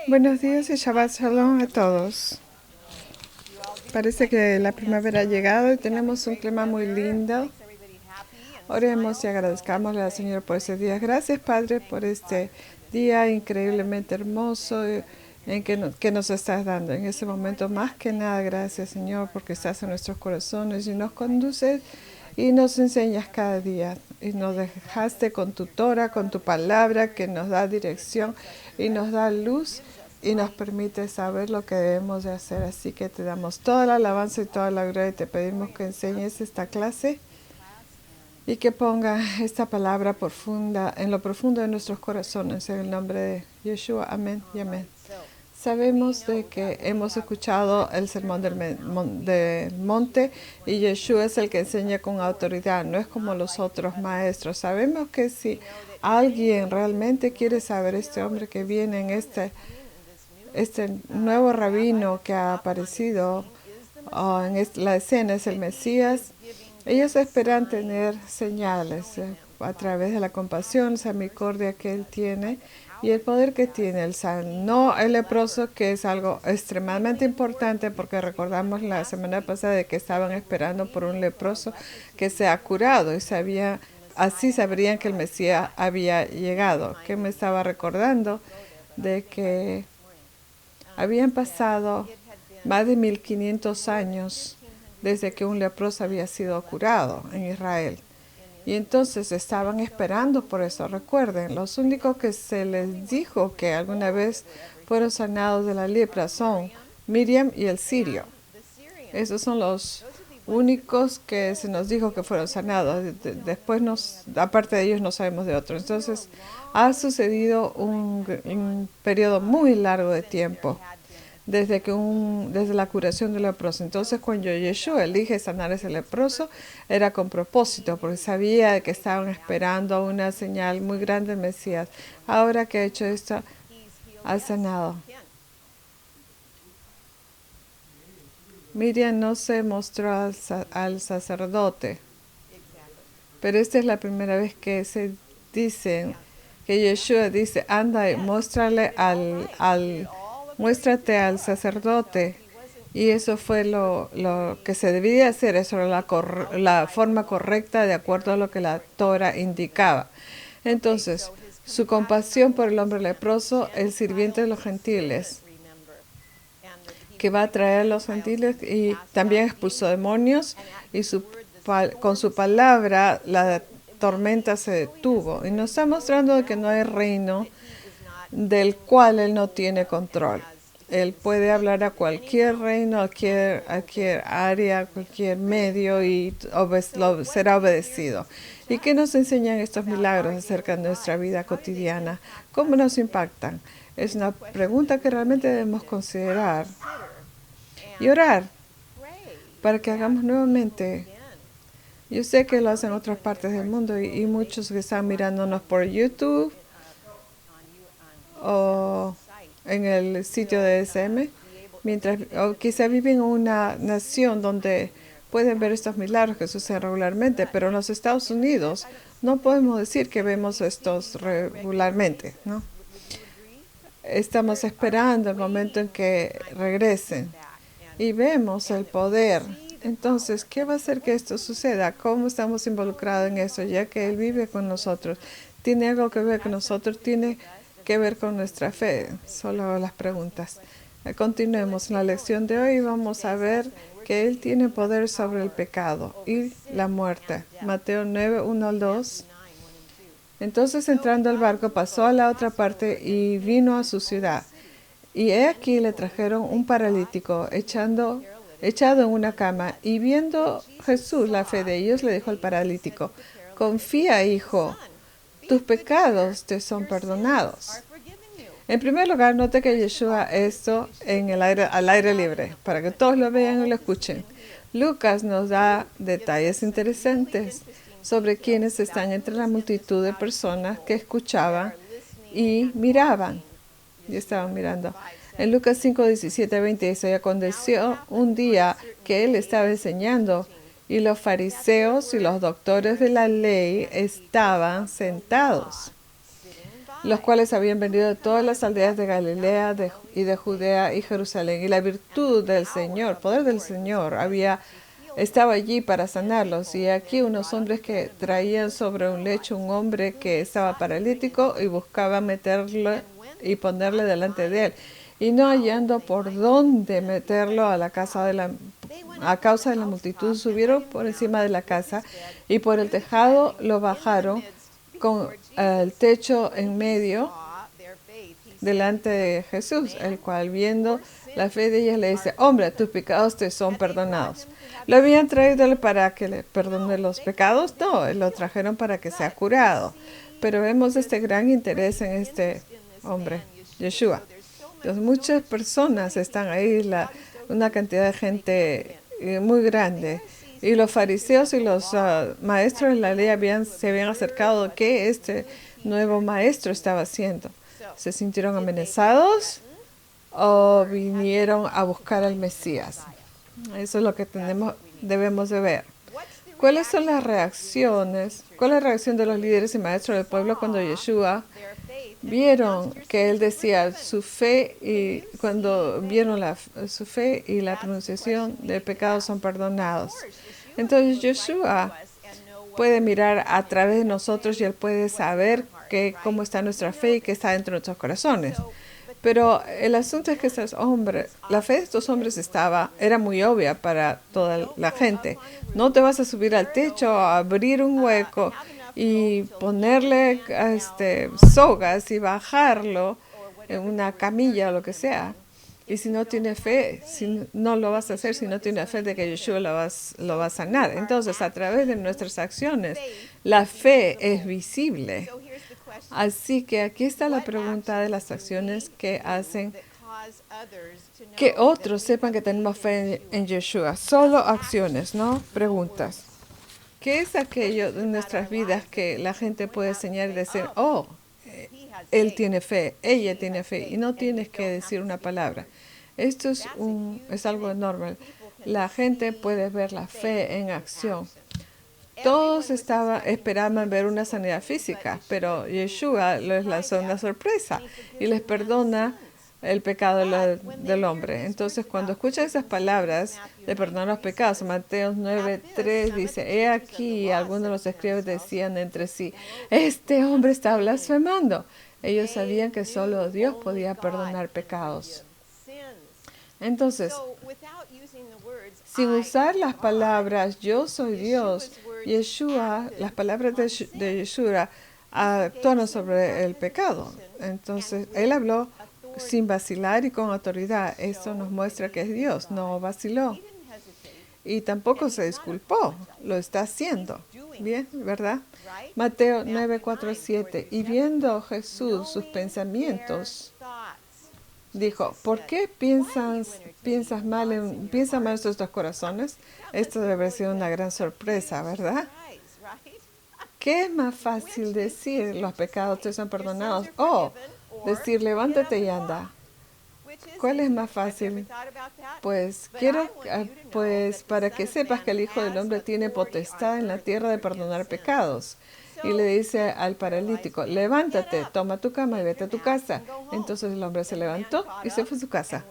Buenos días y Shabbat Shalom a todos. Parece que la primavera ha llegado y tenemos un clima muy lindo. Oremos y agradezcámosle al Señor por este día. Gracias, Padre, por este día increíblemente hermoso que nos estás dando. En este momento, más que nada, gracias, Señor, porque estás en nuestros corazones y nos conduces y nos enseñas cada día. Y nos dejaste con tu Torah, con tu palabra, que nos da dirección y nos da luz y nos permite saber lo que debemos de hacer. Así que te damos toda la alabanza y toda la gloria y te pedimos que enseñes esta clase y que ponga esta palabra profunda en lo profundo de nuestros corazones, en el nombre de Yeshua. Amén y amén. Sabemos de que hemos escuchado el sermón del monte y Yeshua es el que enseña con autoridad, no es como los otros maestros. Sabemos que si alguien realmente quiere saber, este hombre que viene en este nuevo rabino que ha aparecido la escena es el Mesías, ellos esperan tener señales a través de la compasión, misericordia que Él tiene y el poder que tiene. Él sanó el leproso, que es algo extremadamente importante porque recordamos la semana pasada de que estaban esperando por un leproso que se ha curado y así sabrían que el Mesías había llegado. Que me estaba recordando de que habían pasado más de 1500 años desde que un leproso había sido curado en Israel. Y entonces estaban esperando por eso. Recuerden, los únicos que se les dijo que alguna vez fueron sanados de la lepra son Miriam y el sirio. Esos son los únicos que se nos dijo que fueron sanados. Después, aparte de ellos, no sabemos de otros. Entonces, ha sucedido un periodo muy largo de tiempo desde la curación del leproso. Entonces, cuando Yeshua elige sanar a ese leproso, era con propósito, porque sabía que estaban esperando una señal muy grande del Mesías. Ahora que ha hecho esto, ha sanado. Miriam no se mostró al sacerdote, pero esta es la primera vez que se dice, que Yeshua dice, anda y muéstrate al sacerdote. Y eso fue lo que se debía hacer, eso era la forma correcta de acuerdo a lo que la Torah indicaba. Entonces, su compasión por el hombre leproso, el sirviente de los gentiles, que va a traer a los gentiles y también expulsó demonios y con su palabra la tormenta se detuvo. Y nos está mostrando que no hay reino del cual él no tiene control. Él puede hablar a cualquier reino, a cualquier área, a cualquier medio y será obedecido. ¿Y qué nos enseñan estos milagros acerca de nuestra vida cotidiana? ¿Cómo nos impactan? Es una pregunta que realmente debemos considerar y orar para que hagamos nuevamente. Yo sé que lo hacen en otras partes del mundo y muchos que están mirándonos por YouTube o en el sitio de SM, o quizá viven en una nación donde pueden ver estos milagros que suceden regularmente, pero en los Estados Unidos no podemos decir que vemos estos regularmente, ¿no? Estamos esperando el momento en que regresen y vemos el poder. Entonces, ¿qué va a hacer que esto suceda? ¿Cómo estamos involucrados en eso? Ya que Él vive con nosotros. ¿Tiene algo que ver con nosotros? ¿Tiene que ver con nuestra fe? Solo las preguntas. Continuemos en la lección de hoy. Vamos a ver que Él tiene poder sobre el pecado y la muerte. Mateo 9, 1 al 2. Entonces, entrando al barco, pasó a la otra parte y vino a su ciudad. Y he aquí le trajeron un paralítico echado en una cama. Y viendo Jesús la fe de ellos, le dijo al paralítico, confía, hijo, tus pecados te son perdonados. En primer lugar, note que Yeshua esto al aire libre, para que todos lo vean y lo escuchen. Lucas nos da detalles interesantes sobre quienes están entre la multitud de personas que escuchaban y miraban. Y estaban mirando. En Lucas 5, 17, 20 dice, y aconteció un día que él estaba enseñando y los fariseos y los doctores de la ley estaban sentados. los cuales habían venido de todas las aldeas de Galilea y de Judea y Jerusalén. Y la virtud del Señor, poder del Señor, estaba allí para sanarlos. Y aquí unos hombres que traían sobre un lecho un hombre que estaba paralítico y buscaban meterlo y ponerle delante de él. Y no hallando por dónde meterlo a causa de la multitud, subieron por encima de la casa y por el tejado lo bajaron con el techo en medio delante de Jesús, el cual viendo la fe de ella le dice: hombre, tus pecados te son perdonados. ¿Lo habían traído para que le perdone los pecados? No, lo trajeron para que sea curado. Pero vemos este gran interés en este hombre, Yeshua. Entonces, muchas personas están ahí, una cantidad de gente muy grande. Y los fariseos y los maestros de la ley se habían acercado a qué este nuevo maestro estaba haciendo. ¿Se sintieron amenazados o vinieron a buscar al Mesías? Eso es lo que debemos de ver. ¿Cuáles son las reacciones? ¿Cuál es la reacción de los líderes y maestros del pueblo cuando Yeshua vieron que él decía su fe, y cuando vieron su fe y la pronunciación de pecados son perdonados? Entonces Yeshua puede mirar a través de nosotros y él puede saber cómo está nuestra fe y qué está dentro de nuestros corazones. Pero el asunto es que la fe de estos hombres era muy obvia para toda la gente. No te vas a subir al techo, a abrir un hueco y ponerle sogas y bajarlo en una camilla o lo que sea. Y si no tiene fe, no lo vas a hacer si no tiene fe de que Yeshua lo va a sanar. Entonces, a través de nuestras acciones, la fe es visible. Así que aquí está la pregunta de las acciones que hacen que otros sepan que tenemos fe en Yeshua. Solo acciones, ¿no? Preguntas. ¿Qué es aquello de nuestras vidas que la gente puede enseñar y decir: oh, él tiene fe, ella tiene fe, y no tienes que decir una palabra? Esto es algo enorme. La gente puede ver la fe en acción. Todos esperaban ver una sanidad física, pero Yeshua les lanzó una sorpresa y les perdona el pecado del hombre. Entonces, cuando escuchan esas palabras de perdonar los pecados, Mateo 9:3 dice: he aquí, algunos de los escribas decían entre sí: este hombre está blasfemando. Ellos sabían que solo Dios podía perdonar pecados. Entonces, sin usar las palabras yo soy Dios, las palabras de Yeshua actuaron sobre el pecado. Entonces, él habló sin vacilar y con autoridad. Esto nos muestra que es Dios, no vaciló. Y tampoco se disculpó, lo está haciendo. Bien, ¿verdad? Mateo 9:4-7. Y viendo Jesús sus pensamientos, dijo: ¿por qué piensan mal en nuestros corazones? Esto debe haber sido una gran sorpresa, ¿verdad? ¿Qué es más fácil decir: los pecados te son perdonados? O decir: levántate y anda. ¿Cuál es más fácil? Pues para que sepas que el Hijo del Hombre tiene potestad en la tierra de perdonar pecados. Y le dice al paralítico: levántate, toma tu cama y vete a tu casa. Entonces el hombre se levantó y se fue a su casa.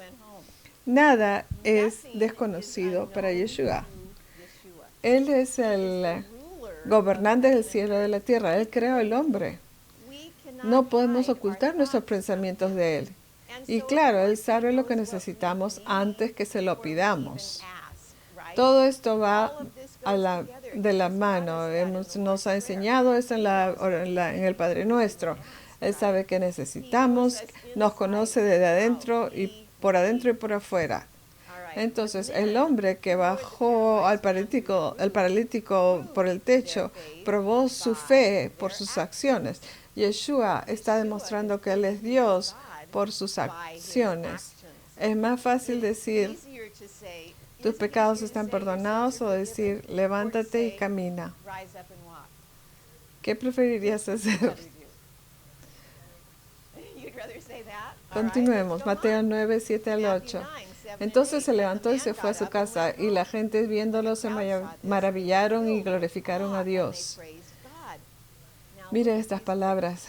Nada es desconocido para Yeshua. Él es el gobernante del cielo y de la tierra. Él creó el hombre. No podemos ocultar nuestros pensamientos de él. Y claro, él sabe lo que necesitamos antes que se lo pidamos. Todo esto va de la mano. Nos ha enseñado eso en el Padre Nuestro. Él sabe que necesitamos, nos conoce desde adentro y por afuera. Entonces, el hombre que bajó el paralítico por el techo, probó su fe por sus acciones. Yeshua está demostrando que Él es Dios por sus acciones. Es más fácil decir: tus pecados están perdonados, o decir: levántate y camina. ¿Qué preferirías hacer? Continuemos. Mateo 9:7-8. Entonces se levantó y se fue a su casa, y la gente viéndolo se maravillaron y glorificaron a Dios. Mire estas palabras.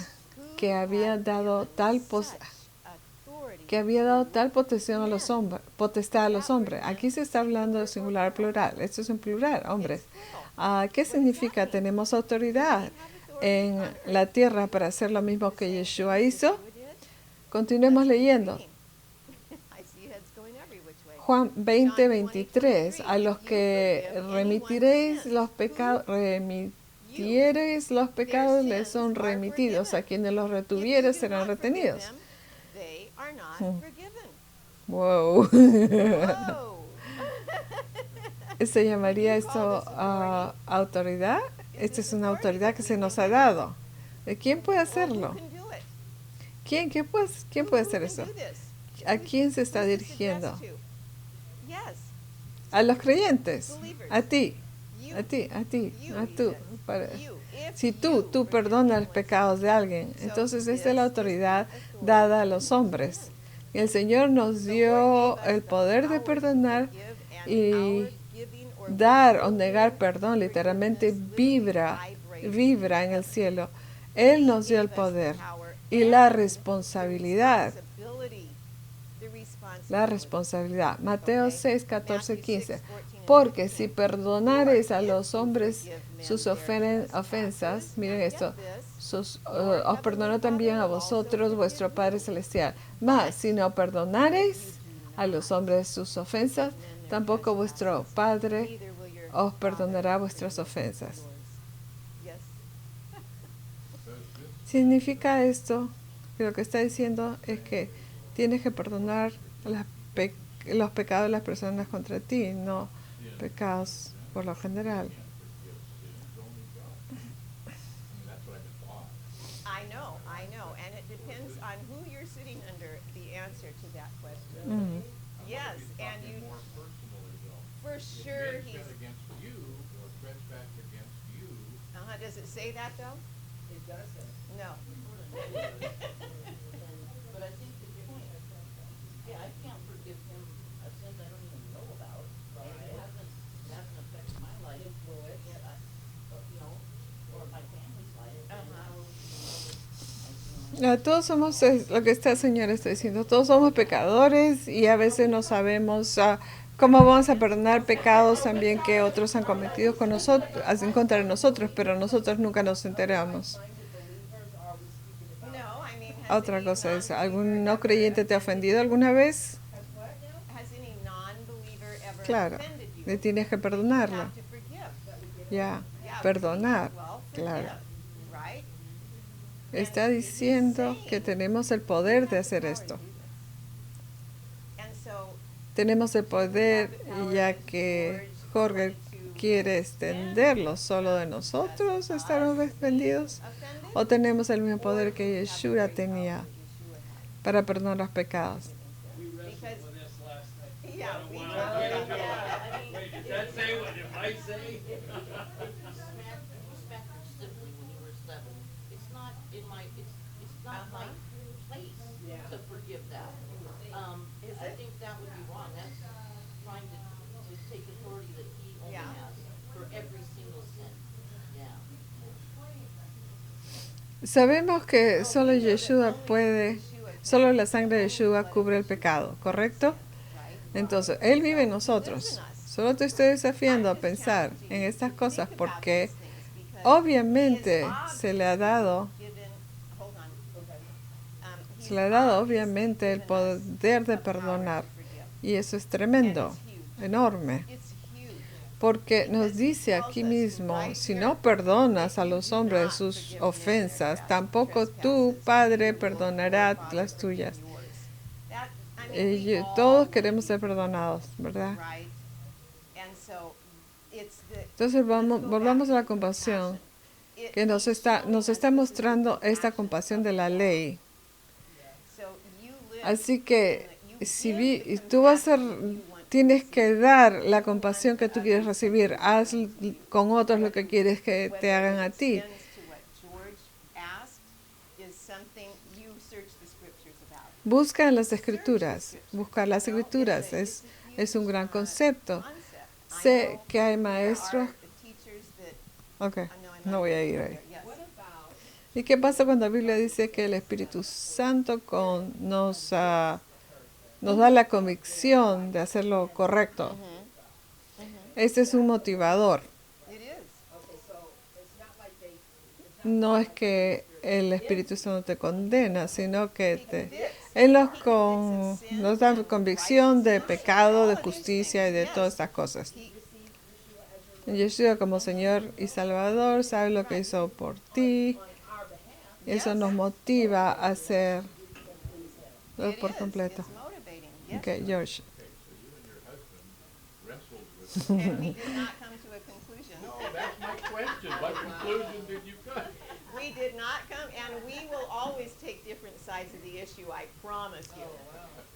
que había dado tal potestad a los hombres. Aquí se está hablando de singular plural. Esto es un plural, hombres. ¿Qué significa? Tenemos autoridad en la tierra para hacer lo mismo que Yeshua hizo. Continuemos leyendo. Juan 20:23. A los que remitiereis los pecados les son remitidos. A quienes los retuvieres serán retenidos. Wow. ¿Se llamaría esto autoridad? Esta es una autoridad que se nos ha dado. ¿Quién puede hacerlo? ¿Quién puede hacer eso? ¿A quién se está dirigiendo? A los creyentes. A ti. Si tú perdonas los pecados de alguien, entonces esta es la autoridad dada a los hombres. Y el Señor nos dio el poder de perdonar, y dar o negar perdón literalmente vibra en el cielo. Él nos dio el poder y la responsabilidad. Mateo 6, 14, 15. Porque si perdonareis a los hombres sus ofensas, miren esto, os perdonó también a vosotros vuestro Padre Celestial. Mas si no perdonareis a los hombres sus ofensas, tampoco vuestro Padre os perdonará vuestras ofensas. Significa esto, que lo que está diciendo es que tienes que perdonar los pecados de las personas contra ti, no pecados por lo general. Yes, and you, for sure, he's against you or trespass against you. Does it say that though? It does say. No. But I think the point, I can't forgive him a sin I don't even know about. It hasn't affected my life, yet or my family's life. Todos somos, lo que esta señora está diciendo, todos somos pecadores y a veces no sabemos cómo vamos a perdonar pecados también que otros han cometido con nosotros, en contra de nosotros, pero nosotros nunca nos enteramos. Otra cosa es, ¿algún no creyente te ha ofendido alguna vez? Claro, le tienes que perdonarlo. Perdonar, claro. Está diciendo que tenemos el poder de hacer esto. Tenemos el poder, ya que Jorge quiere extenderlo solo de nosotros, estaremos ofendidos, o tenemos el mismo poder que Yeshua tenía para perdonar los pecados. Sabemos que solo la sangre de Yeshua cubre el pecado, ¿correcto? Entonces, Él vive en nosotros. Solo te estoy desafiando a pensar en estas cosas porque obviamente se le ha dado obviamente el poder de perdonar. Y eso es tremendo, enorme. Porque nos dice aquí mismo, si no perdonas a los hombres sus ofensas, tampoco tu Padre perdonará las tuyas. Todos queremos ser perdonados, ¿verdad? Entonces volvamos a la compasión, que nos está mostrando esta compasión de la ley. Así que si tú tienes que dar la compasión que tú quieres recibir. Haz con otros lo que quieres que te hagan a ti. Busca en las escrituras. Buscar las escrituras es un gran concepto. Sé que hay maestros. Ok, no voy a ir ahí. ¿Y qué pasa cuando la Biblia dice que el Espíritu Santo nos da la convicción de hacer lo correcto? Este es un motivador. It is. No es que el Espíritu Santo te condena, sino que Él nos da convicción de pecado, de justicia y de todas estas cosas. Yeshua como Señor y Salvador sabe lo que hizo por ti. Eso nos motiva a hacerlo por completo. It's motivating. Yes. Ok, George. And we did not come to a conclusion. No, that's my question. What conclusion did you come? We did not come, and we will always take different sides of the issue, I promise you.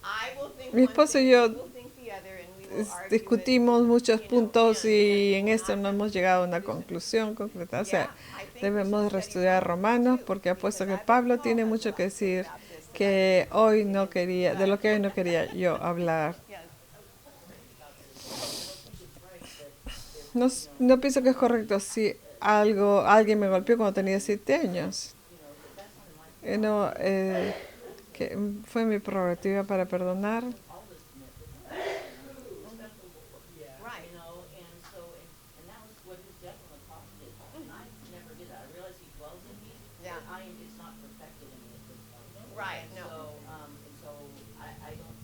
I will think Mi one esposo y thing, yo you will think the other, and we will argue discutimos it, muchos you know, puntos and- y en and esto no hemos llegado a una conclusión concreta. O sea, Yeah, I think we debemos should reestudiar study Romanos too, porque apuesto que because I Pablo bet tiene Paul has mucho a que lot to say decir about this. que hoy no quería, de lo que hoy no quería yo hablar. Yes. No pienso que es correcto si alguien me golpeó cuando tenía 7 años. No, que fue mi prerrogativa para perdonar. Right. You know, and so, and that was what his death on the cross did. I never did that. I realize he dwells in me, Yeah. but I am just not perfected in me at this point. Right, And no. so I don't,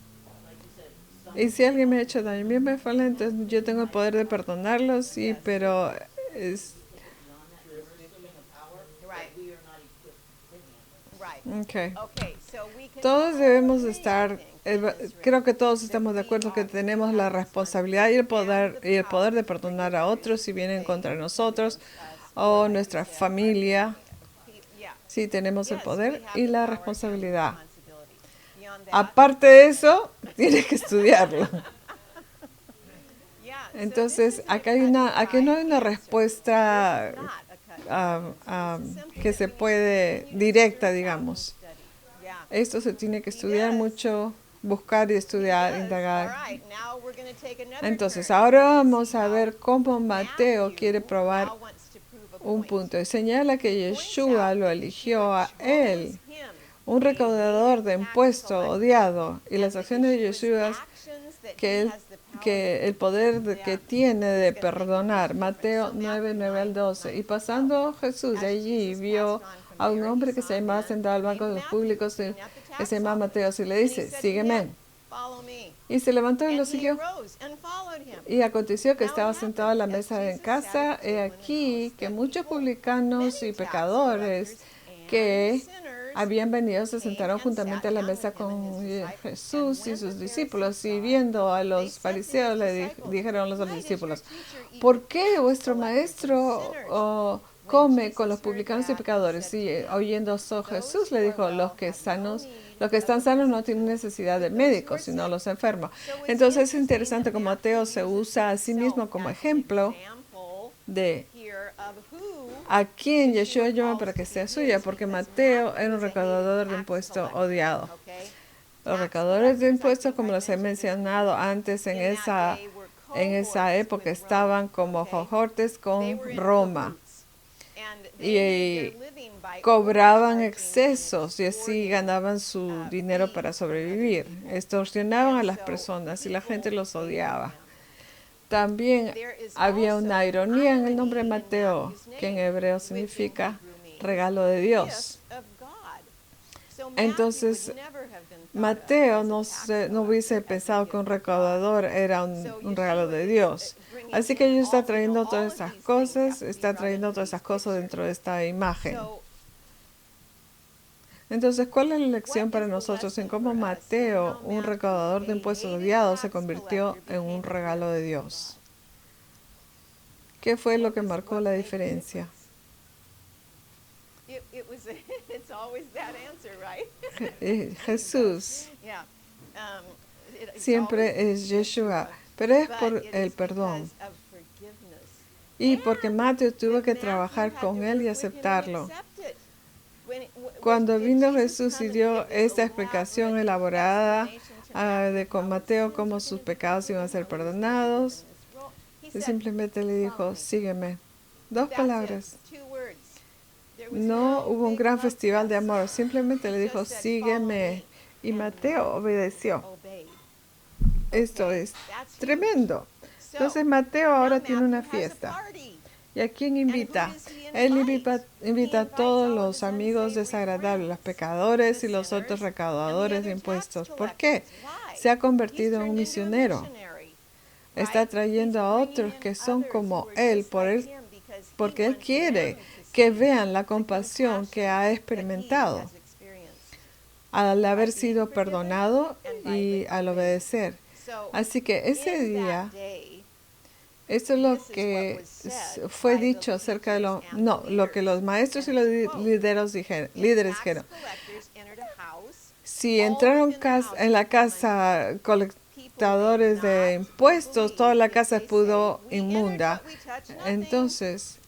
like you said, some Y si alguien me ha hecho daño, bien me fue entonces yo tengo el poder de perdonarlo, sí, pero es beyond that, and we're assuming a power Right. that we are not equipped to handle. Right. okay. Okay, so we can Todos all debemos agree, I estar, think, in this creo que room todos that estamos de we acuerdo que all tenemos have la the responsabilidad y el responsibility and poder the de power to perdonar a forgive otros si others vienen if contra they nosotros offend us o or nuestra like I said, familia. Yeah. Sí, tenemos el Yes, poder we have y the la power and the responsabilidad. responsibility. Beyond that, Aparte de eso, tienes que estudiarlo. yeah, so Entonces, this isn't a aquí no hay cut and una dry respuesta answer. This is not a cut and dry answer. This is something que that se we need to puede continue to directa, search out and digamos. study. Yeah. Esto se tiene que estudiar mucho, buscar y estudiar, Yes, indagar. all right, now we're gonna take another Entonces, turn. ahora We're gonna vamos see a how ver cómo Mateo Matthew quiere probar now wants to prove a un point. punto y señala que Points Yeshua out lo that eligió a Yeshua él, chose him, un a recaudador de tax impuestos collector, odiado, y las and that acciones de Yeshua's Yeshua actions that que, he él, has the power que to el poder do. que Yeah. tiene de It's gonna make a huge perdonar. difference. Mateo So 9, Matthew 9 al 12. 9, Y pasando Jesús de As allí, Jesus vio passed on from a un there, he hombre que saw se a llamaba man sentado al banco de los named públicos, Matthew sitting at the que tax se llama office. Mateo, y le And he dice, said to sígueme. him, "Follow me." Y se levantó y lo And he siguió. arose and followed him. Y aconteció que Now it estaba sentado a la happened, as mesa en Jesus casa, sat at the he table in the aquí house, que that muchos behold, publicanos many y tax pecadores collectors que and sinners habían venido se came sentaron and juntamente sat a la down mesa with him and con his disciples. Jesús And y when sus the discípulos. Pharisees Y saw it, viendo a they los said to his fariseos disciples, dijeron a los "Why does your discípulos, teacher eat ¿por with qué tax vuestro collectors and maestro sinners?" When come Jesus con los heard publicanos y that, he pecadores? said Y to them, oyendo eso "Those Jesús who le are dijo, well have no need los que of están a sanos no physician, tienen necesidad de but those who are médicos, sino sick." los enfermos. So it's Entonces es interesting interesante that como Matthew Mateo se uses usa a sí mismo himself como as an ejemplo example de here of who a quien Yeshua Yeshua llama calls para to que be sea his, suya, porque because Mateo Matthew era un is a hated recaudador de tax impuestos collector, odiado. okay? Los Tax recaudadores de collectors, I impuestos, think como I los he mentioned this mencionado before, antes, in that day were cohorts época with estaban Rome, como okay? cohortes They con were in Roma cahoots, and y they made their living by cobraban overcharging excesos y and así extorting ganaban su dinero para fees from other sobrevivir. people. Extorsionaban a And las so personas y la gente people los hated odiaba. them. También There is había also una an ironía en el nombre de irony in Mateo, Matthew's que en name, hebreo which in significa Hebrew means regalo de Dios. gift of God. So Matthew Entonces, would never have been thought of Mateo as a no, tax no hubiese collector, as a pensado gift que un of God. recaudador era So un regalo Yeshua de is Dios. bringing Así que in Dios está all, trayendo all todas of estas these things have cosas, to be está brought trayendo into todas this esas cosas picture. dentro de esta imagen. So Entonces, ¿cuál es la lección what para is the nosotros en lesson cómo for us in Mateo, how un Matthew, recaudador de a impuestos hated odiado, se tax convirtió collector, en un became a regalo gift de of Dios? God? ¿Qué fue lo What que was- marcó what la made the diferencia? difference? It was it's always that answer, right? Jesús Yeah. It's siempre always es Yeshua, pero es but por it el is perdón. because of forgiveness. Y porque And Mateo tuvo that que Matthew trabajar had con to él y work with him and aceptarlo. accept it. Cuando Did vino Jesus Jesús come y and dio give this esta elaborate explicación elaborada explanation to Matthew de con how his Mateo sins cómo were sus gonna be pecados iban a ser forgiven, how he was gonna perdonados, be given this role? He él said, simplemente le "Follow dijo, me." sígueme. Dos That's palabras. it, 2 words. There No hubo un gran festival de amor, simplemente le dijo, sígueme. Y Mateo obedeció. Esto es tremendo. Entonces Mateo ahora tiene una fiesta. ¿Y a quién invita? Él invita a todos los amigos desagradables, los pecadores y los otros recaudadores de impuestos. ¿Por qué? Se ha convertido en un misionero. Está trayendo a otros que son como él, porque él quiere que vean la compasión que ha experimentado al haber sido perdonado y al obedecer. Así que ese día, eso es lo que fue dicho acerca de lo que los maestros y los líderes dijeron. Si entraron en la casa colectadores de impuestos, toda la casa pudo inmunda. Entonces,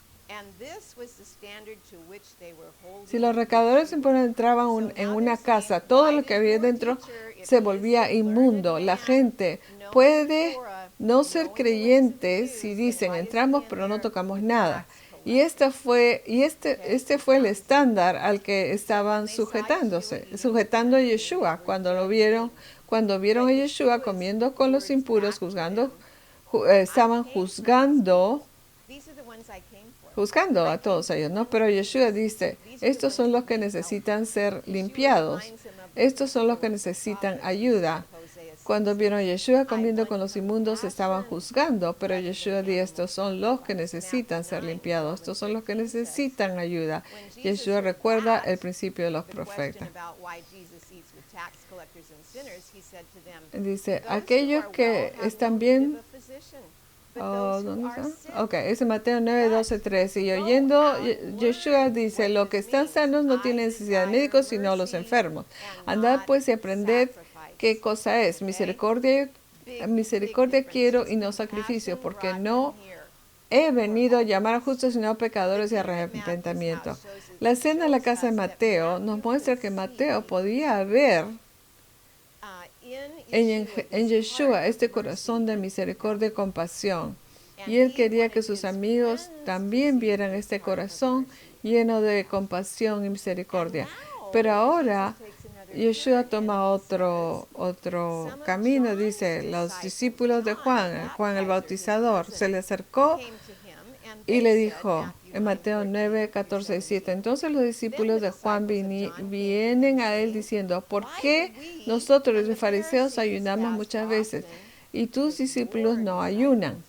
si los recaudadores entraban en una casa, todo lo que había dentro se volvía inmundo. La gente puede no ser creyente si dicen entramos pero no tocamos nada. Y este fue el estándar al que estaban sujetando a Yeshua cuando vieron a Yeshua comiendo con los impuros, estaban juzgando a todos ellos, ¿no? Pero Yeshua dice, estos son los que necesitan ser limpiados, estos son los que necesitan ayuda. Cuando vieron a Yeshua comiendo con los inmundos, estaban juzgando, pero Yeshua dice, estos son los que necesitan ser limpiados, estos son los que necesitan ayuda. Yeshua recuerda el principio de los profetas. Dice, aquellos que están bien. ¿Dónde está? Ok, es Mateo 9, 12, 13. Y oyendo, Yeshua dice, los que están sanos no tienen necesidad de médicos, sino los enfermos. Andad pues y aprended qué cosa es. Misericordia quiero y no sacrificio, porque no he venido a llamar a justos, sino a pecadores y arrepentimiento. La escena de la casa de Mateo nos muestra que Mateo podía ver en Yeshua este corazón de misericordia y compasión. Y él quería que sus amigos también vieran este corazón lleno de compasión y misericordia. Pero ahora Yeshua toma otro camino. Dice, los discípulos de Juan el Bautizador, se le acercó y le dijo, en Mateo 9, 14 y 7, entonces los discípulos de Juan vienen a él diciendo, ¿por qué nosotros los fariseos ayunamos muchas veces y tus discípulos no ayunan?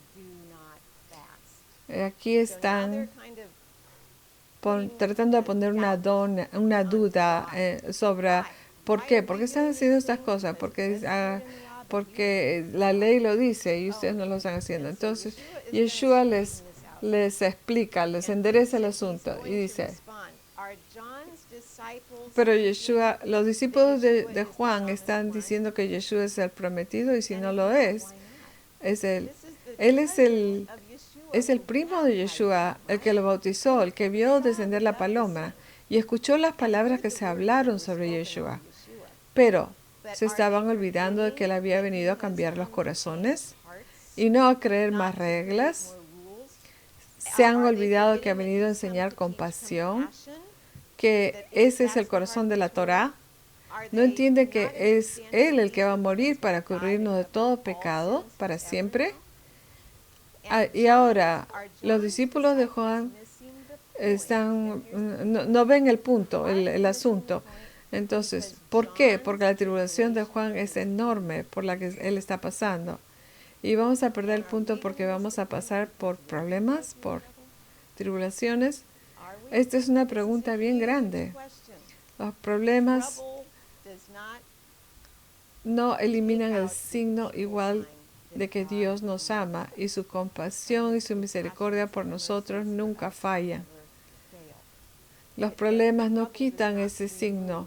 Aquí están tratando de poner una duda sobre ¿por qué? ¿Por qué están haciendo estas cosas? Porque la ley lo dice y ustedes no lo están haciendo. Entonces Yeshua les explica, les endereza el asunto y dice, pero Yeshua, los discípulos de Juan están diciendo que Yeshua es el prometido y si no lo es, él es el primo de Yeshua, el que lo bautizó, el que vio descender la paloma y escuchó las palabras que se hablaron sobre Yeshua. Pero se estaban olvidando de que él había venido a cambiar los corazones y no a creer más reglas. Se han olvidado que ha venido a enseñar compasión, que ese es el corazón de la Torá. No entiende que es Él el que va a morir para cubrirnos de todo pecado para siempre. Y ahora, los discípulos de Juan no ven el punto, el asunto. Entonces, ¿por qué? Porque la tribulación de Juan es enorme por la que él está pasando. Y vamos a perder el punto porque vamos a pasar por problemas, por tribulaciones. Esta es una pregunta bien grande. Los problemas no eliminan el signo igual de que Dios nos ama y su compasión y su misericordia por nosotros nunca fallan. Los problemas no quitan ese signo.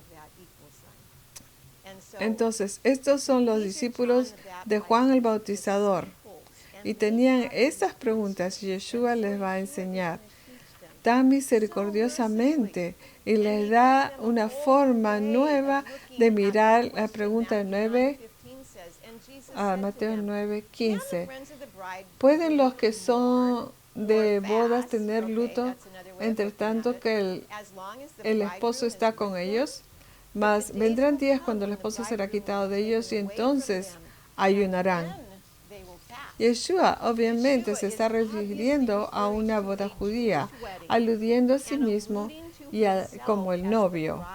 Entonces, estos son los discípulos de Juan el Bautizador y tenían estas preguntas y Yeshua les va a enseñar tan misericordiosamente y les da una forma nueva de mirar la pregunta 9, Mateo 9, 15. ¿Pueden los que son de bodas tener luto? entre tanto que as long as the el esposo está con ellos, mas vendrán días cuando el esposo será quitado de ellos y entonces ayunarán. they will fast. Yeshua obviamente se está refiriendo a una boda judía, aludiendo a sí mismo y como el novio,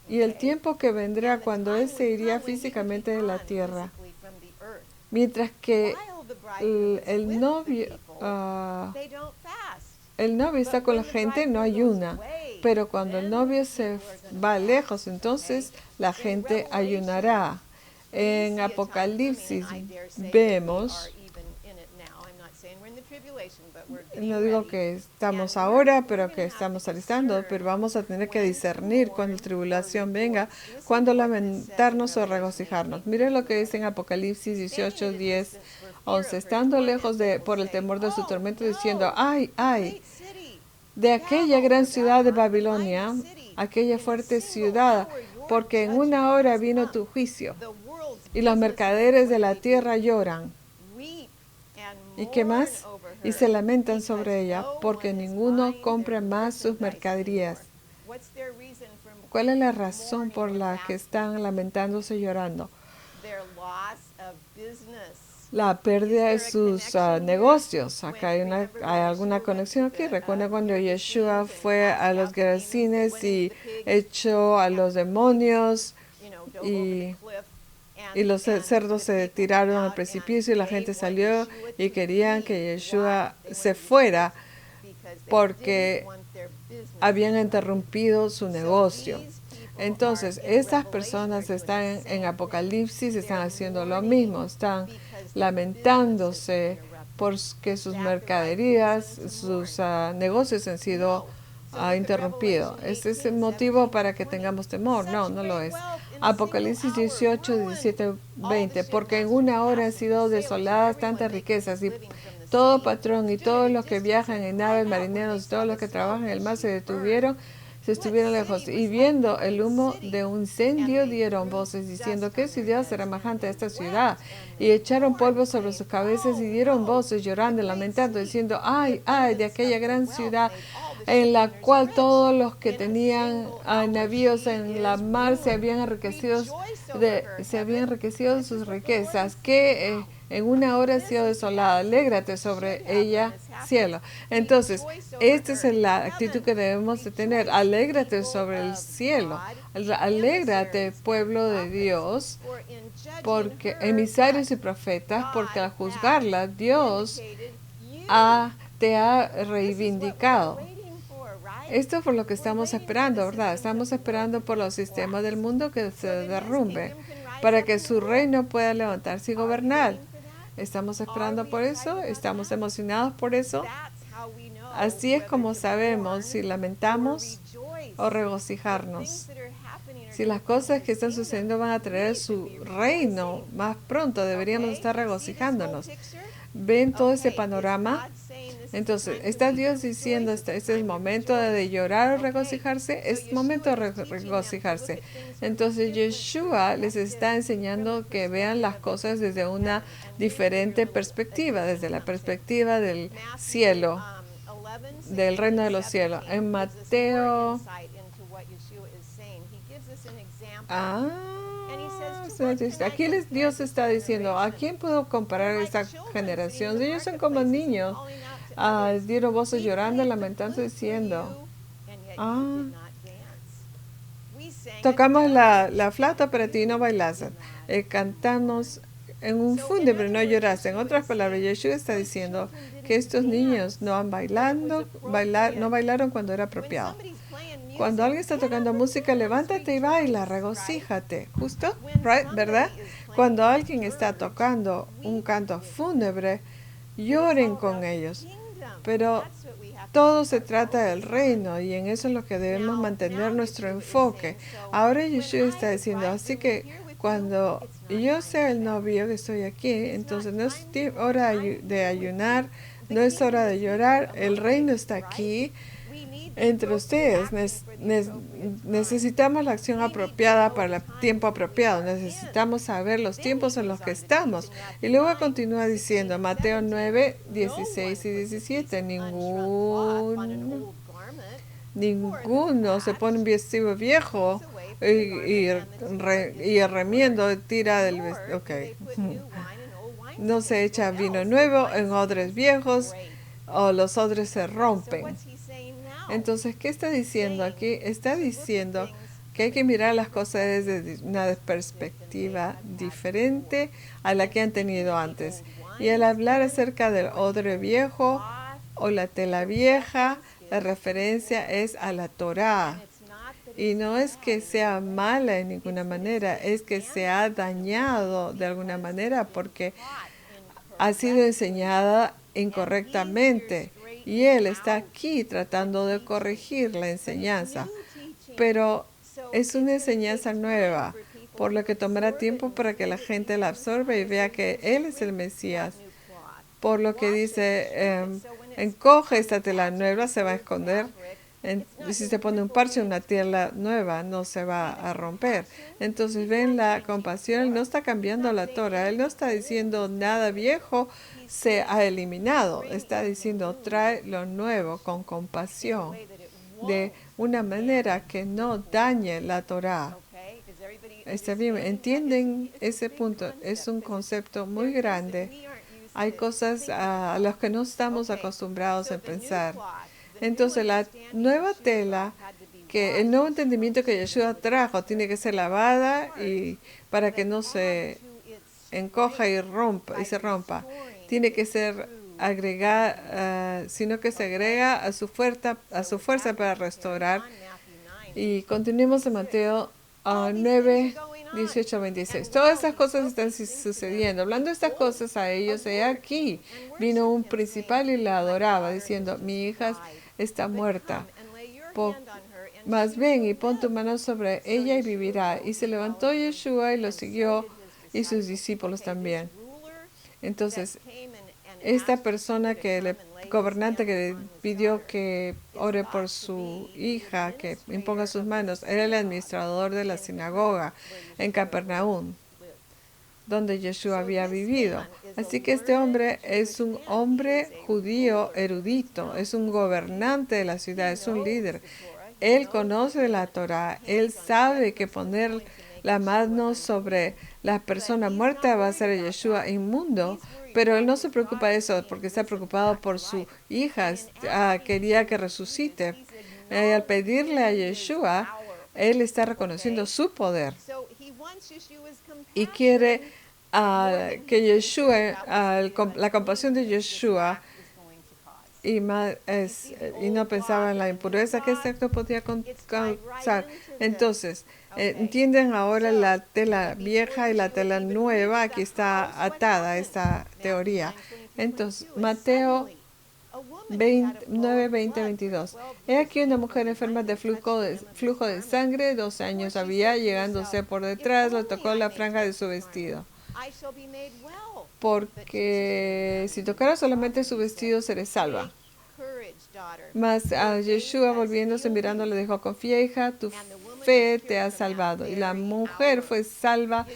y el tiempo que vendrá cuando Él se iría físicamente de la tierra, mientras que el novio, el novio está con la gente, no ayuna, pero cuando el novio se va lejos, entonces la gente ayunará. En Apocalipsis vemos, no digo que estamos ahora, pero que estamos alistando, pero vamos a tener que discernir cuando la tribulación venga, cuando lamentarnos o regocijarnos. Miren lo que dice en Apocalipsis 18, 10, 11. Estando lejos por el temor de su tormento, diciendo, ay, ay, de aquella gran ciudad de Babilonia, aquella fuerte ciudad, porque en una hora vino tu juicio, y los mercaderes de la tierra lloran. ¿Y qué más? Y se lamentan sobre ella, porque ninguno compra más sus mercaderías. ¿Cuál es la razón por la que están lamentándose y llorando? La pérdida de sus negocios. Acá hay alguna conexión aquí. Recuerda cuando Yeshua fue a los Gerasenes y echó a los demonios y los cerdos se tiraron al precipicio y la gente salió y querían que Yeshua se fuera porque habían interrumpido su negocio. Entonces, estas personas están en Apocalipsis, están haciendo lo mismo, están lamentándose porque sus mercaderías, sus negocios han sido interrumpidos. ¿Este es el motivo para que tengamos temor? No, no lo es. Apocalipsis 18, 17, 20. Porque en una hora han sido desoladas tantas riquezas y todo patrón y todos los que viajan en naves, marineros, todos los que trabajan en el mar se estuvieron lejos, y viendo el humo de un incendio dieron voces diciendo, ¿qué ciudad será semejante a esta ciudad? Y echaron polvo sobre sus cabezas y dieron voces llorando y lamentando diciendo, ay, ay, de aquella gran ciudad en la cual todos los que tenían navíos en la mar se habían enriquecido de sus riquezas, que en una hora ha sido desolada. Alégrate sobre ella, cielo. Entonces, esta es la actitud que debemos de tener. Alégrate sobre el cielo. Alégrate, pueblo de Dios, porque emisarios y profetas, porque al juzgarla, Dios te ha reivindicado. Esto es por lo que estamos esperando, ¿verdad? Estamos esperando por los sistemas del mundo que se derrumbe, para que su reino pueda levantarse y gobernar. ¿Estamos esperando por eso? ¿Estamos emocionados por eso? Así es como sabemos si lamentamos o regocijarnos. Si las cosas que están sucediendo van a traer su reino más pronto, deberíamos estar regocijándonos. ¿Ven todo ese panorama? Entonces, ¿está Dios diciendo este es el momento de llorar o regocijarse? Es momento de regocijarse. Entonces, Yeshua les está enseñando que vean las cosas desde una diferente perspectiva, desde la perspectiva del cielo, del reino de los cielos. En Mateo... aquí Dios está diciendo, ¿a quién puedo comparar esta generación? Ellos son como niños. Dieron voces llorando, lamentando, diciendo, tocamos la flauta, pero a ti no bailaste. Cantamos en un funde, pero no lloraste. En otras palabras, Yeshua está diciendo que estos niños no bailaron cuando era apropiado. Cuando alguien está tocando música, levántate y baila, regocíjate. ¿Justo? Right? ¿Verdad? Cuando alguien está tocando un canto fúnebre, lloren con ellos. Pero todo se trata del reino y en eso es lo que debemos mantener nuestro enfoque. Ahora Yeshua está diciendo, así que cuando yo sea el novio que estoy aquí, entonces no es hora de ayunar, no es hora de llorar, el reino está aquí. entre ustedes. Necesitamos la acción apropiada para el tiempo apropiado. Necesitamos saber los tiempos en los que estamos. Y luego continúa diciendo, Mateo 9, 16 y 17, ninguno se pone un vestido viejo y el remiendo tira del vestido. Okay. No se echa vino nuevo en odres viejos o los odres se rompen. Entonces, ¿qué está diciendo aquí? Está diciendo que hay que mirar las cosas desde una perspectiva diferente a la que han tenido antes. Y al hablar acerca del odre viejo o la tela vieja, la referencia es a la Torá. Y no es que sea mala en ninguna manera, es que se ha dañado de alguna manera porque ha sido enseñada incorrectamente. Y él está aquí tratando de corregir la enseñanza. Pero es una enseñanza nueva, por lo que tomará tiempo para que la gente la absorba y vea que él es el Mesías. Por lo que dice, encoge esta tela nueva, se va a esconder. Si se pone un parche, una tela nueva, no se va a romper. Entonces ven la compasión, él no está cambiando la Torah, él no está diciendo nada viejo se ha eliminado, está diciendo trae lo nuevo con compasión, de una manera que no dañe la Torah. ¿Está bien? ¿Entienden ese punto? Es un concepto muy grande. Hay cosas a las que no estamos acostumbrados a pensar. Entonces, la nueva tela, que el nuevo entendimiento que Yeshua trajo, tiene que ser lavada y para que no se encoja y se rompa. Tiene que ser agregada, sino que se agrega a su fuerza para restaurar. Y continuemos en Mateo 9, 18, 26. Todas estas cosas están sucediendo. Hablando de estas cosas a ellos, he aquí, vino un principal y la adoraba, diciendo, mi hija está muerta. Mas ven y pon tu mano sobre ella y vivirá. Y se levantó Yeshua y lo siguió, y sus discípulos también. Entonces, esta persona el gobernante que le pidió que ore por su hija, que imponga sus manos, era el administrador de la sinagoga en Capernaum, donde Yeshua había vivido. Así que este hombre es un hombre judío erudito, es un gobernante de la ciudad, es un líder. Él conoce la Torah, él sabe que poner la mano sobre la persona muerta va a ser Yeshua inmundo, pero él no se preocupa de eso porque está preocupado por su hija, quería que resucite. Al pedirle a Yeshua, él está reconociendo su poder y quiere que Yeshua, la compasión de Yeshua, y no pensaba en la impureza que este acto podía causar. Entonces, entienden ahora la tela vieja y la tela nueva. Aquí está atada esta teoría. Entonces, Mateo 9, 20, 22. He aquí una mujer enferma de flujo de sangre, 12 años había, llegándose por detrás, le tocó la franja de su vestido. Porque si tocara solamente su vestido, seré salva. Mas a Yeshua, volviéndose, mirando, le dijo, confía, hija, tu fe te ha salvado. Y la mujer fue salva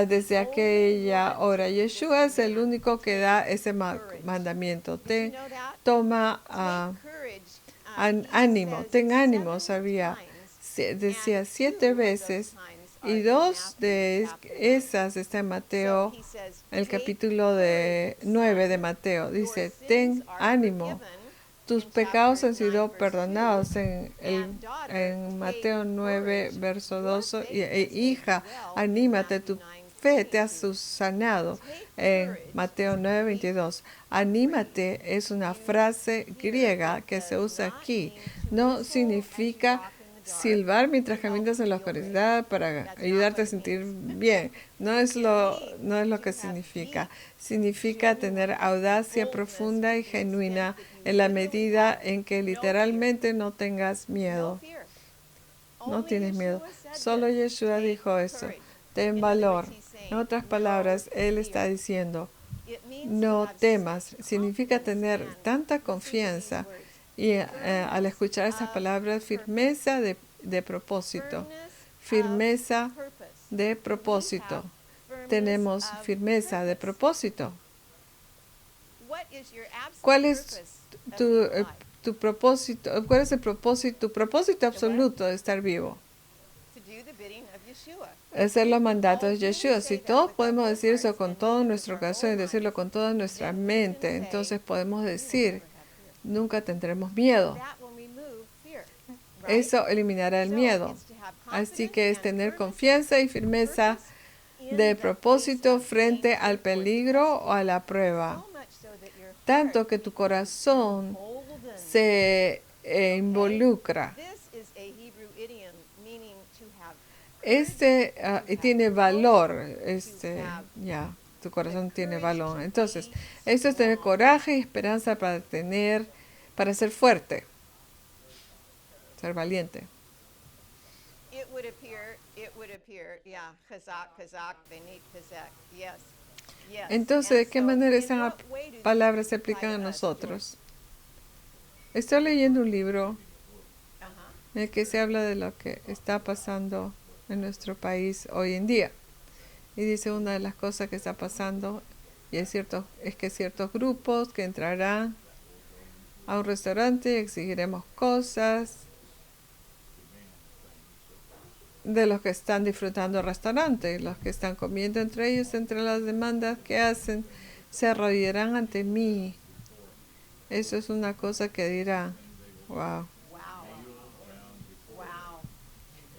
desde aquella hora. Yeshua es el único que da ese mandamiento. Toma ánimo, ten ánimo, decía 7 veces. Y 2 de esas está en Mateo, el capítulo 9 de Mateo. Dice, ten ánimo, tus pecados han sido perdonados en Mateo 9, verso 2. Hija, anímate, tu fe te ha sanado en Mateo 9, 22. Anímate es una frase griega que se usa aquí. No significa silbar mientras caminas en la oscuridad para ayudarte a sentir bien. No es lo que significa. Significa tener audacia profunda y genuina en la medida en que literalmente no tengas miedo. No tienes miedo. Solo Yeshua dijo eso. Ten valor. En otras palabras, él está diciendo, no temas. Significa tener tanta confianza Y al escuchar esas palabras, firmeza de propósito, firmeza de propósito. Tenemos firmeza de propósito. ¿Cuál es tu propósito? ¿Cuál es el propósito, tu propósito absoluto de estar vivo? Hacer los mandatos de Yeshua. Si todos podemos decir eso con todo nuestro corazón y decirlo con toda nuestra mente, entonces podemos decir, nunca tendremos miedo. Eso eliminará el miedo. Así que es tener confianza y firmeza de propósito frente al peligro o a la prueba. Tanto que tu corazón se involucra. Y tiene valor. Tu corazón tiene valor. Entonces, esto es tener coraje y esperanza para ser fuerte. Ser valiente. Entonces, ¿de qué manera esas palabras se aplican a nosotros? Estoy leyendo un libro en el que se habla de lo que está pasando en nuestro país hoy en día. Y dice una de las cosas que está pasando, y es que ciertos grupos que entrarán a un restaurante y exigiremos cosas de los que están disfrutando el restaurante, los que están comiendo entre ellos, entre las demandas que hacen, se arrodillarán ante mí. Eso es una cosa que dirá, wow.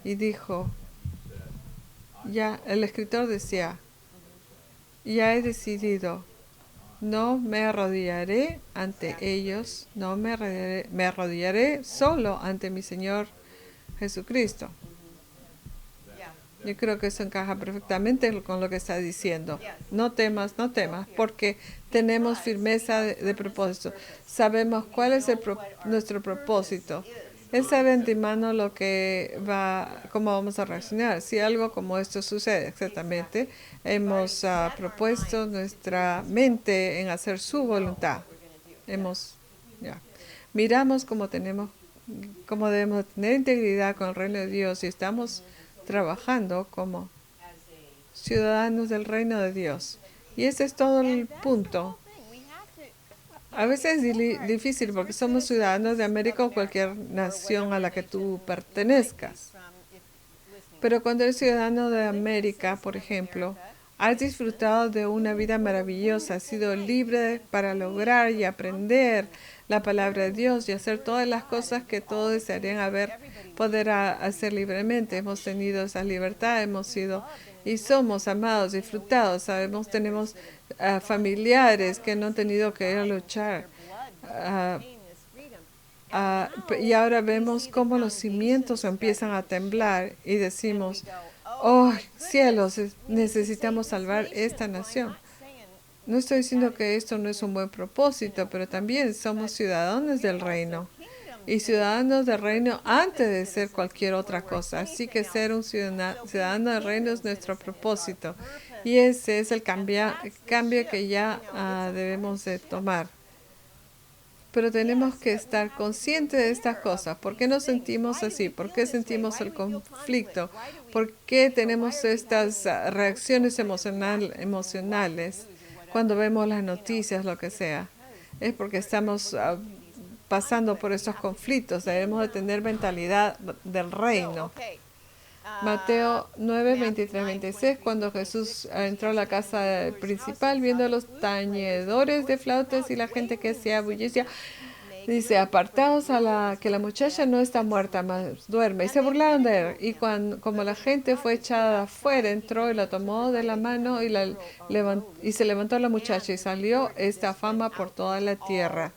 Y dijo, el escritor decía, ya he decidido, no me arrodillaré ante ellos, no me arrodillaré solo ante mi Señor Jesucristo. Yo creo que eso encaja perfectamente con lo que está diciendo. No temas, porque tenemos firmeza de propósito. Sabemos cuál es nuestro propósito. Él sabe antemano cómo vamos a reaccionar. Si algo como esto sucede, exactamente, hemos propuesto nuestra mente en hacer su voluntad. Miramos cómo debemos tener integridad con el reino de Dios y estamos trabajando como ciudadanos del reino de Dios. Y ese es todo el punto. A veces es difícil porque somos ciudadanos de América o cualquier nación a la que tú pertenezcas. Pero cuando eres ciudadano de América, por ejemplo, has disfrutado de una vida maravillosa, has sido libre para lograr y aprender la palabra de Dios y hacer todas las cosas que todos desearían poder hacer libremente. Hemos tenido esa libertad, hemos sido y somos amados, disfrutados. Tenemos familiares que no han tenido que ir a luchar. Y ahora vemos cómo los cimientos empiezan a temblar y decimos, oh cielos, necesitamos salvar esta nación. No estoy diciendo que esto no es un buen propósito, pero también somos ciudadanos del reino. Y ciudadanos del reino antes de ser cualquier otra cosa. Así que ser un ciudadano del reino es nuestro propósito. Y ese es el cambio que ya debemos de tomar. Pero tenemos que estar conscientes de estas cosas. ¿Por qué nos sentimos así? ¿Por qué sentimos el conflicto? ¿Por qué tenemos estas reacciones emocionales cuando vemos las noticias, lo que sea? Es porque estamos pasando por estos conflictos. Debemos de tener mentalidad del reino. Mateo 9, 23, 26, cuando Jesús entró a la casa principal, viendo a los tañedores de flautas y la gente que hacía bullicia, dice, apartaos que la muchacha no está muerta, mas duerme. Y se burlaron de él. Y como la gente fue echada afuera, entró y la tomó de la mano y se levantó la muchacha y salió esta fama por toda la tierra.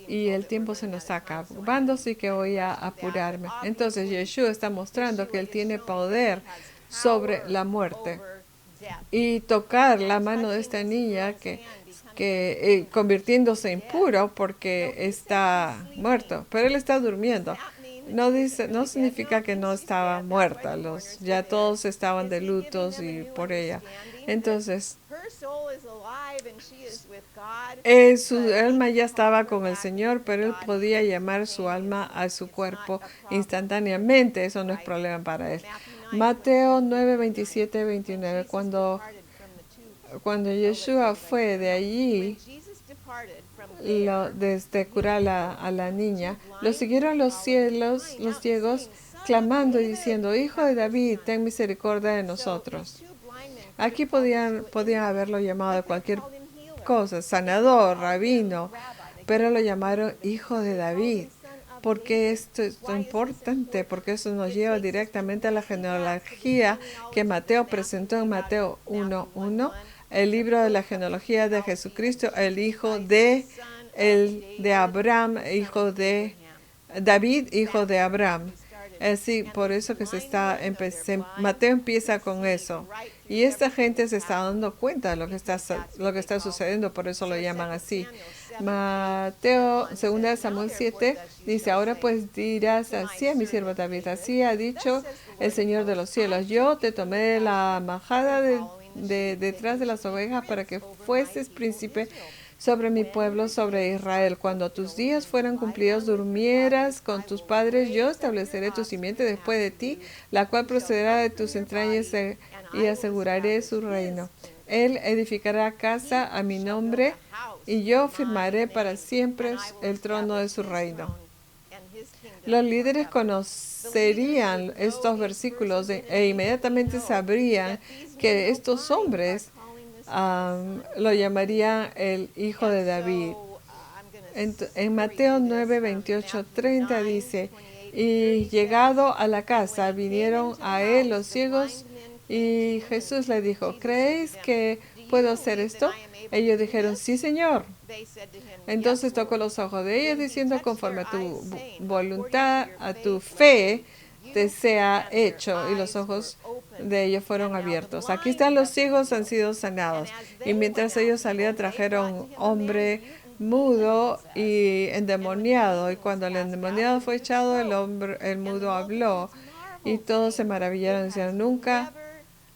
Y el tiempo se nos está acabando, así que voy a apurarme. Entonces Yeshua está mostrando que Él tiene poder sobre la muerte. Y tocar la mano de esta niña que convirtiéndose impuro porque está muerto, pero Él está durmiendo. No significa que no estaba muerta. Ya todos estaban de lutos y por ella. Entonces, Su alma ya estaba con el Señor, pero él podía llamar su alma a su cuerpo instantáneamente. Eso no es problema para él. Mateo 9, 27, 29. Cuando Yeshua fue de allí, desde curar a la niña, lo siguieron los ciegos, clamando y diciendo: Hijo de David, ten misericordia de nosotros. Aquí podían haberlo llamado de cualquier cosa, sanador, rabino, pero lo llamaron Hijo de David. Porque esto es importante, porque eso nos lleva directamente a la genealogía que Mateo presentó en Mateo 1:1, el libro de la genealogía de Jesucristo, el hijo de Abraham, hijo de David, hijo de Abraham. Así, por eso que Mateo empieza con eso. Y esta gente se está dando cuenta de lo que está sucediendo, por eso lo llaman así. Mateo, 2 Samuel 7, dice: ahora pues dirás así a mi siervo David: así ha dicho el Señor de los cielos, yo te tomé de la majada de detrás de las ovejas para que fueses príncipe sobre mi pueblo, sobre Israel. Cuando tus días fueran cumplidos, durmieras con tus padres, yo estableceré tu simiente después de ti, la cual procederá de tus entrañas, y aseguraré su reino. Él edificará casa a mi nombre, y yo firmaré para siempre el trono de su reino. Los líderes conocerían estos versículos e inmediatamente sabrían que estos hombres lo llamarían el Hijo de David. En Mateo 9, 28, 30 dice: y llegado a la casa, vinieron a él los ciegos, y Jesús le dijo: ¿creéis que puedo hacer esto? Ellos dijeron: sí, Señor. Entonces tocó los ojos de ellos, diciendo: conforme a tu voluntad, a tu fe, te sea hecho. Y los ojos de ellos fueron abiertos. Aquí están: los ciegos han sido sanados. Y mientras ellos salían, trajeron un hombre mudo y endemoniado. Y cuando el endemoniado fue echado, el mudo habló. Y todos se maravillaron, decían: nunca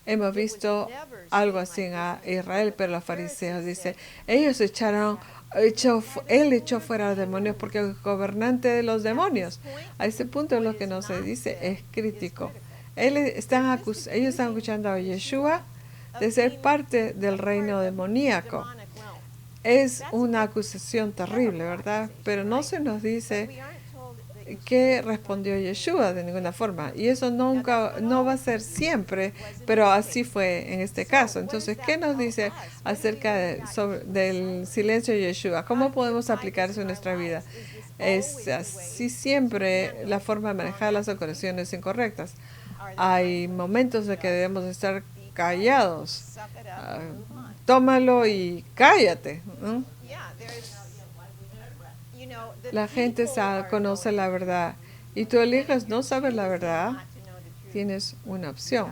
hemos visto algo así en Israel. Pero los fariseos dicen: él echó fuera a los demonios porque es el gobernante de los demonios. A ese punto lo que nos se dice es crítico. Ellos están acusando a Yeshua de ser parte del reino demoníaco. Es una acusación terrible, ¿verdad? Pero no se nos dice qué respondió Yeshua de ninguna forma. Y eso no va a ser siempre, pero así fue en este caso. Entonces, ¿qué nos dice acerca del silencio de Yeshua? ¿Cómo podemos aplicar eso en nuestra vida? Es así siempre la forma de manejar las ocasiones incorrectas. Hay momentos de que debemos estar callados. Tómalo y cállate, ¿no? La gente conoce la verdad y tú eliges no saber la verdad, tienes una opción.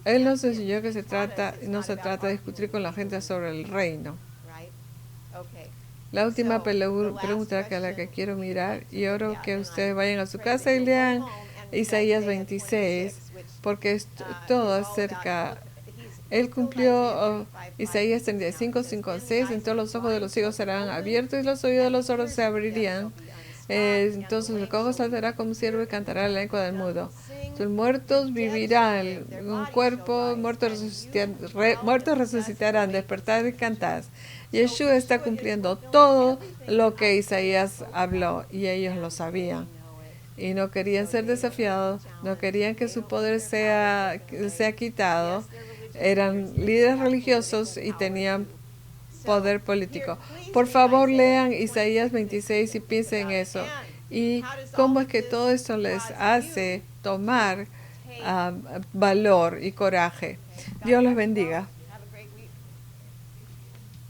Él nos enseñó que no se trata de discutir con la gente sobre el reino. La última pregunta a la que quiero mirar, y oro que ustedes vayan a su casa y lean Isaías 26, porque es todo acerca. Él cumplió Isaías 35, 5, 6. Entonces los ojos de los ciegos serán abiertos y los oídos de los sordos se abrirían. Entonces el cojo saltará como un ciervo y cantará la lengua del mudo. Los muertos vivirán, un cuerpo, muertos resucitarán, despertarán y cantar. Yeshua está cumpliendo todo lo que Isaías habló y ellos lo sabían. Y no querían ser desafiados, no querían que su poder sea quitado. Eran líderes religiosos y tenían poder político. Por favor, lean Isaías 26 y piensen en eso. Y cómo es que todo esto les hace tomar valor y coraje. Dios los bendiga.